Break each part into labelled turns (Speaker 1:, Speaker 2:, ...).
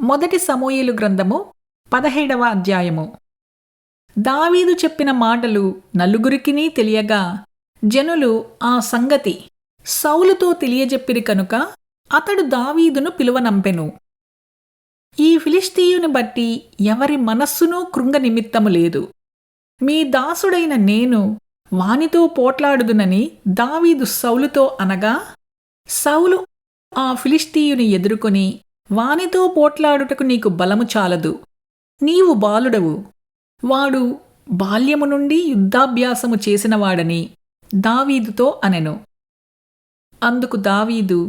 Speaker 1: మొదటి సమూయేలు గ్రంథము 17వ అధ్యాయము. దావీదు చెప్పిన మాటలు నలుగురికినీ తెలియగా జనులు ఆ సంగతి సౌలుతో తెలియజెప్పిరి కనుక అతడు దావీదును పిలువనంపెను. ఈ ఫిలిష్తీయుని బట్టి ఎవరి మనస్సునూ కృంగ నిమిత్తము లేదు. మీ దాసుడైన నేను వానితో పోట్లాడుదునని దావీదు సౌలుతో అనగా, సౌలు ఆ ఫిలిష్తీయుని ఎదుర్కొని, వానితో పోట్లాడుటకు నీకు బలము చాలదు, నీవు బాలుడవు, వాడు బాల్యము నుండి యుద్ధాభ్యాసము చేసినవాడని దావీదుతో అనెను. అందుకు దావీదు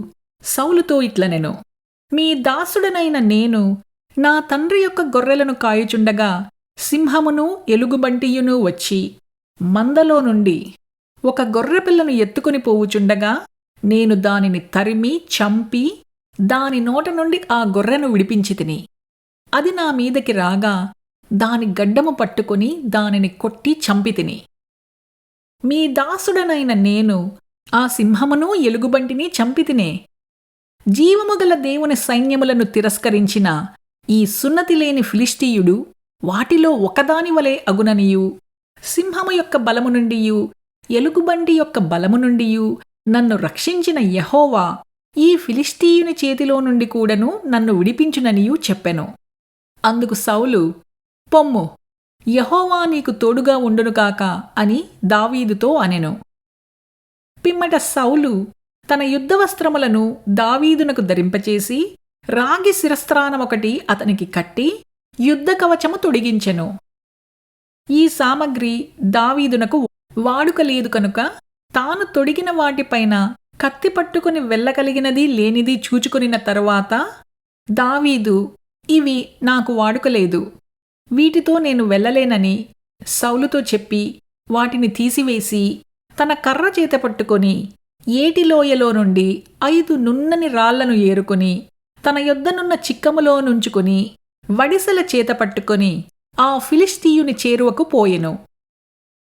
Speaker 1: సౌలుతో ఇట్లనెను, మీ దాసుడనైన నేను నా తండ్రి యొక్క గొర్రెలను కాయుచుండగా సింహమును ఎలుగుబంటియును వచ్చి మందలో నుండి ఒక గొర్రెపిల్లను ఎత్తుకుని పోవుచుండగా నేను దానిని తరిమి చంపి దాని నోట నుండి ఆ గొర్రెను విడిపించితిని. అది నా మీదకి రాగా దాని గడ్డము పట్టుకుని దానిని కొట్టి చంపితిని. మీ దాసుడనైన నేను ఆ సింహమును ఎలుగుబంటిని చంపితినే. జీవముగల దేవుని సైన్యములను తిరస్కరించిన ఈ సున్నతిలేని ఫిలిష్తీయుడు వాటిలో ఒకదాని వలె అగుననియు, సింహము యొక్క బలము నుండియు ఎలుగుబంటి యొక్క బలము నుండియు నన్ను రక్షించిన యెహోవా ఈ ఫిలిష్తీయుని చేతిలో నుండి కూడాను నన్ను విడిపించుననియూ చెప్పెను. అందుకు సౌలు, పొమ్ము, యెహోవా నీకు తోడుగా ఉండునుగాక అని దావీదుతో అనెను. పిమ్మట సౌలు తన యుద్ధవస్త్రములను దావీదునకు ధరింపచేసి రాగి శిరస్త్రాణమొకటి అతనికి కట్టి యుద్ధ కవచము తొడిగించెను. ఈ సామగ్రి దావీదునకు వాడుక లేదు కనుక తాను తొడిగిన వాటిపైన కత్తి పట్టుకుని వెళ్ళగలిగినది లేనిది చూచుకొనిన తరువాత దావీదు, ఇవి నాకు వాడుకలేదు, వీటితో నేను వెళ్ళలేనని సౌలుతో చెప్పి వాటిని తీసివేసి తన కర్ర చేత పట్టుకొని ఏటిలోయలో నుండి 5 నున్నని రాళ్లను ఏరుకొని తన యొద్దనున్న చిక్కములో నుంచుకొని వడిసెల చేత పట్టుకొని ఆ ఫిలిష్తీయుని చేరువకు పోయెను.